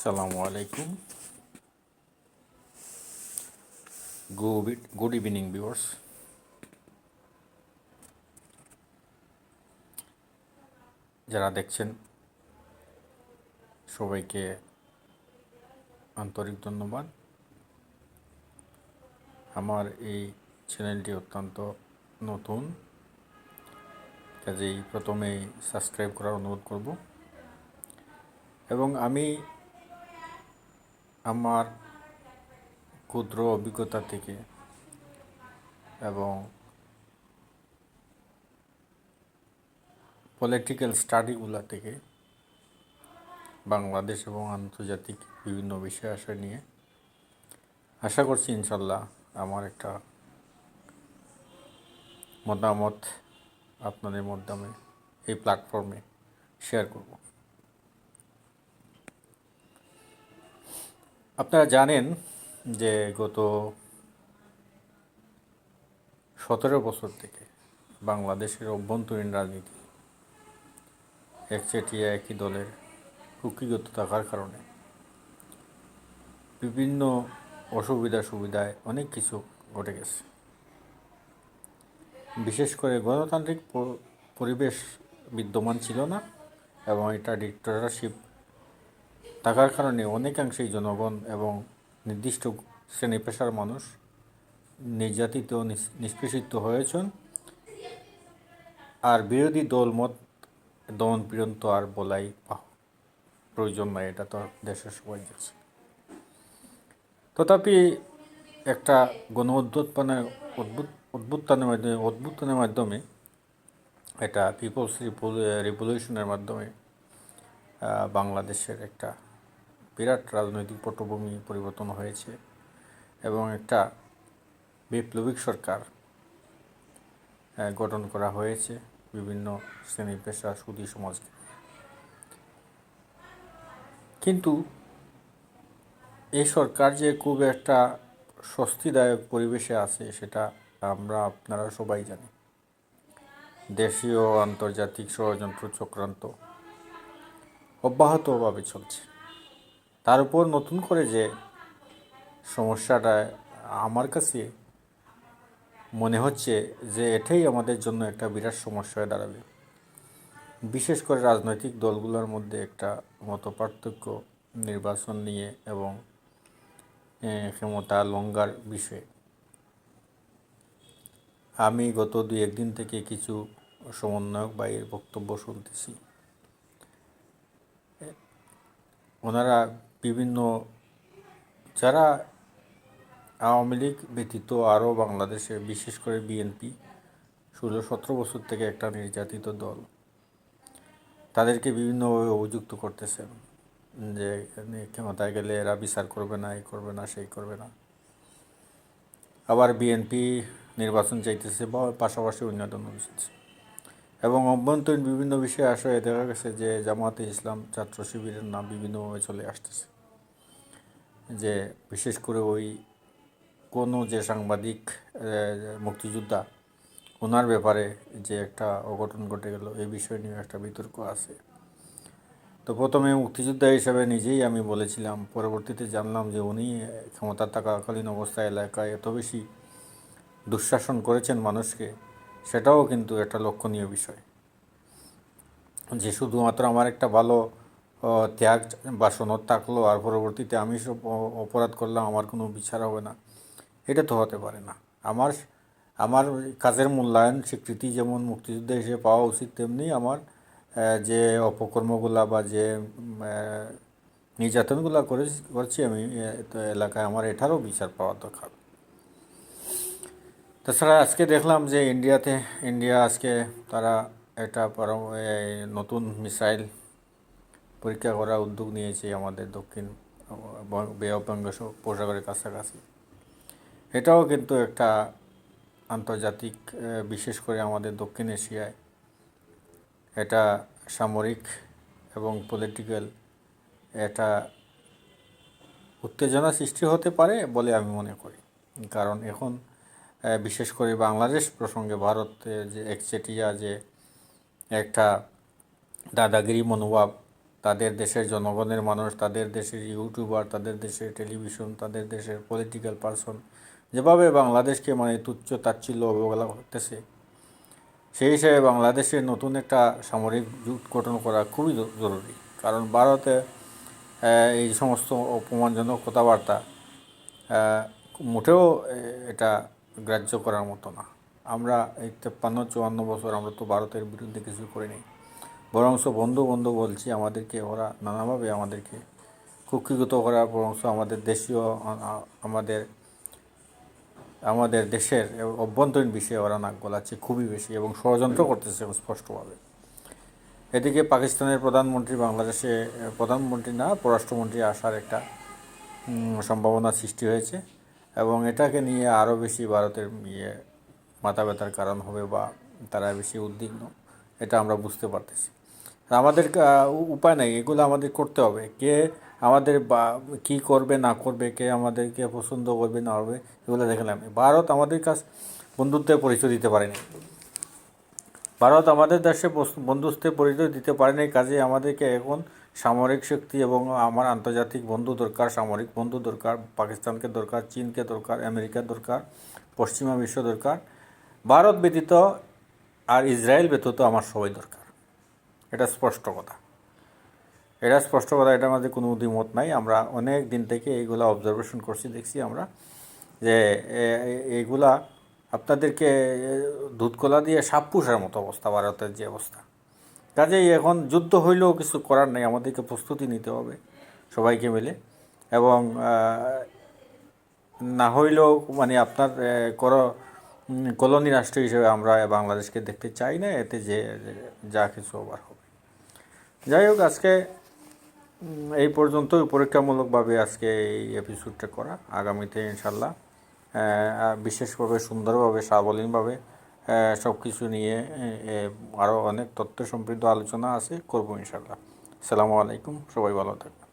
আসসালামু আলাইকুম। Good evening viewers. যারা দেখছেন সবাইকে আন্তরিক ধন্যবাদ। আমার এই চ্যানেলটি অত্যন্ত নতুন, কাজেই প্রথমেই সাবস্ক্রাইব করার অনুরোধ করব এবং আমি আমার ক্ষুদ্র অভিজ্ঞতা থেকে এবং পলিটিক্যাল স্টাডিগুলো থেকে বাংলাদেশ এবং আন্তর্জাতিক বিভিন্ন বিষয় নিয়ে আশা করছি ইনশাল্লাহ আমার একটা মতামত আপনাদের মাধ্যমে এই প্ল্যাটফর্মে শেয়ার করব। আপনারা জানেন যে গত 17 বছর থেকে বাংলাদেশের অভ্যন্তরীণ রাজনীতি একচেটিয়া একই দলের কুক্ষিগত থাকার কারণে বিভিন্ন সুবিধায় অনেক কিছু ঘটে গেছে। বিশেষ করে গণতান্ত্রিক পরিবেশ বিদ্যমান ছিল না এবং এটা ডিক্টেটরশিপ থাকার কারণে অনেকাংশেই জনগণ এবং নির্দিষ্ট শ্রেণী পেশার মানুষ নির্যাতিত নিষ্পেষিত হয়েছেন। আর বিরোধী দলমত দমন পীড়ন তো আর বলাই প্রয়োজন নয়, এটা তো দেশের সবাই আছে। তথাপি একটা গণ অভ্যুত্থানের মাধ্যমে এটা পিপলস রিভলিউশনের মাধ্যমে বাংলাদেশের একটা বিরাট রাজনৈতিক পটভূমি পরিবর্তন হয়েছে এবং একটা বিপ্লবিক সরকার গঠন করা হয়েছে বিভিন্ন শ্রেণী পেশা সুধী সমাজকে। কিন্তু এই সরকার যে খুব একটা স্বস্তিদায়ক পরিবেশে আছে সেটা আপনারা সবাই জানি। দেশীয় ও আন্তর্জাতিক ষড়যন্ত্র চক্রান্ত অব্যাহতভাবে চলছে। তার উপর নতুন করে যে সমস্যাটা আমার কাছে মনে হচ্ছে যে এটাই আমাদের জন্য একটা বিরাট সমস্যা হয়ে দাঁড়াবে। বিশেষ করে রাজনৈতিক দলগুলোর মধ্যে একটা মতপার্থক্য নির্বাচন নিয়ে এবং ক্ষমতা লঙ্ঘার বিষয়ে। আমি গত 2-1 দিন থেকে কিছু সমন্বয়ক ভাইয়ের বক্তব্য শুনতেছি। ওনারা বিভিন্ন যারা আওয়ামী লীগ ব্যতীত আরও বাংলাদেশে বিশেষ করে বিএনপি 16-17 বছর থেকে একটা নির্যাতিত দল, তাদেরকে বিভিন্নভাবে অভিযুক্ত করতেছেন যে ক্ষমতায় গেলে এরা বিচার করবে না, এই করবে না, সেই করবে না। আবার বিএনপি নির্বাচন চাইতেছে বা পাশাপাশি অন্যতম চাইছে এবং অভ্যন্তরীণ বিভিন্ন বিষয়ে আসলে দেখা গেছে যে জামাতে ইসলাম ছাত্র শিবিরের নাম বিভিন্নভাবে চলে আসতেছে। যে বিশেষ করে ওই কোনো যে সাংবাদিক মুক্তিযোদ্ধা ওনার ব্যাপারে যে একটা অঘটন ঘটে গেল, এই বিষয় নিয়ে একটা বিতর্ক আছে। তো প্রথমে মুক্তিযোদ্ধা হিসাবে নিজেই আমি বলেছিলাম, পরবর্তীতে জানলাম যে উনি ক্ষমতা থাকাকালীন অবস্থায় এলাকায় এত বেশি দুঃশাসন করেছেন মানুষকে, সেটাও কিন্তু একটা লক্ষণীয় বিষয়। যে শুধুমাত্র আমার একটা ভালো ত্যাগ বা সনদ থাকলো আর পরবর্তীতে আমি সব অপরাধ করলাম, আমার কোনো বিচার হবে না, এটা তো হতে পারে না। আমার আমার কাজের মূল্যায়ন স্বীকৃতি যেমন মুক্তিযোদ্ধা হিসেবে পাওয়া উচিত, তেমনি আমার যে অপকর্মগুলা বা যে নির্যাতনগুলো করছি আমি এলাকায়, আমার এটারও বিচার পাওয়া দরকার। তাছাড়া আজকে দেখলাম যে ইন্ডিয়া আজকে তারা একটা নতুন মিসাইল পরীক্ষা করার উদ্যোগ নিয়েছে আমাদের দক্ষিণ বে অফ বেঙ্গল উপসাগরের কাছাকাছি। এটাও কিন্তু একটা আন্তর্জাতিক, বিশেষ করে আমাদের দক্ষিণ এশিয়ায় এটা সামরিক এবং পলিটিক্যাল এটা উত্তেজনা সৃষ্টি হতে পারে বলে আমি মনে করি। কারণ এখন বিশেষ করে বাংলাদেশ প্রসঙ্গে ভারতে যে একচেটিয়া যে একটা দাদাগিরি মনোভাব তাদের দেশের জনগণের মানুষ, তাদের দেশের ইউটিউবার, তাদের দেশের টেলিভিশন, তাদের দেশের পলিটিক্যাল পারসন যেভাবে বাংলাদেশকে মানে তুচ্ছ তাচ্ছিল্য অবহেলা করতেছে, সেই হিসেবে বাংলাদেশের নতুন একটা সামরিক জোট গঠন করা খুবই জরুরি। কারণ ভারতে এই সমস্ত অপমানজনক কথাবার্তা মোটেও এটা গ্রাহ্য করার মতো না। আমরা এই 53-54 বছর আমরা তো ভারতের বিরুদ্ধে কিছু করিনি, বরংস বন্ধু বন্ধু বলছি, আমাদেরকে ওরা নানাভাবে আমাদেরকে কুক্ষিগত করা, বরংস আমাদের দেশীয় আমাদের আমাদের দেশের অভ্যন্তরীণ বিষয়ে ওরা নাক গলাচ্ছে খুবই বেশি এবং ষড়যন্ত্র করতেছে স্পষ্টভাবে। এদিকে পাকিস্তানের প্রধানমন্ত্রী বাংলাদেশে প্রধানমন্ত্রী না পররাষ্ট্রমন্ত্রী আসার একটা সম্ভাবনা সৃষ্টি হয়েছে এবং এটাকে নিয়ে আরও বেশি ভারতের মাথা ব্যথার কারণ হবে বা তারা বেশি উদ্বিগ্ন, এটা আমরা বুঝতে পারতেছি। আমাদের উপায় নাই, এগুলো আমাদের করতে হবে। কে আমাদের কী করবে না করবে, কে আমাদেরকে পছন্দ করবে না করবে, এগুলো দেখলাম। ভারত আমাদের কাছে বন্ধুত্বের পরিচয় দিতে পারেনি, ভারত আমাদের দেশে বন্ধুত্বের পরিচয় দিতে পারেনি। কাজে আমাদেরকে এখন সামরিক শক্তি এবং আমার আন্তর্জাতিক বন্ধু দরকার, সামরিক বন্ধু দরকার, পাকিস্তানকে দরকার, চীনকে দরকার, আমেরিকার দরকার, পশ্চিমা বিশ্ব দরকার, ভারত ব্যতীত আর ইসরায়েল ব্যতীত আমার সবাই দরকার। এটা স্পষ্ট কথা, এটার মধ্যে কোনো দ্বিমত নাই। আমরা অনেক দিন থেকে এইগুলা অবজারভেশন করছি, দেখছি আমরা যে এইগুলা আপনাদেরকে দুধ কলা দিয়ে সাপ পুষার মতো অবস্থা, ভারতের যে অবস্থা। কাজেই এখন যুদ্ধ হইলেও কিছু করার নেই, আমাদেরকে প্রস্তুতি নিতে হবে সবাইকে মিলে। এবং না হইলেও মানে আপনার কলোনি রাষ্ট্র হিসেবে আমরা বাংলাদেশকে দেখতে চাই না, এতে যে যা কিছু আবার হবে। যাই হোক, আজকে এই পর্যন্তই পরীক্ষামূলকভাবে আজকে এই এপিসোডটা করা। আগামীতে ইনশাল্লাহ বিশেষভাবে সুন্দরভাবে সাবলীনভাবে সব কিছু নিয়ে আরও অনেক তথ্য সমৃদ্ধ আলোচনা আছে করবো ইনশাল্লাহ। আসসালামু আলাইকুম, সবাই ভালো থাকবেন।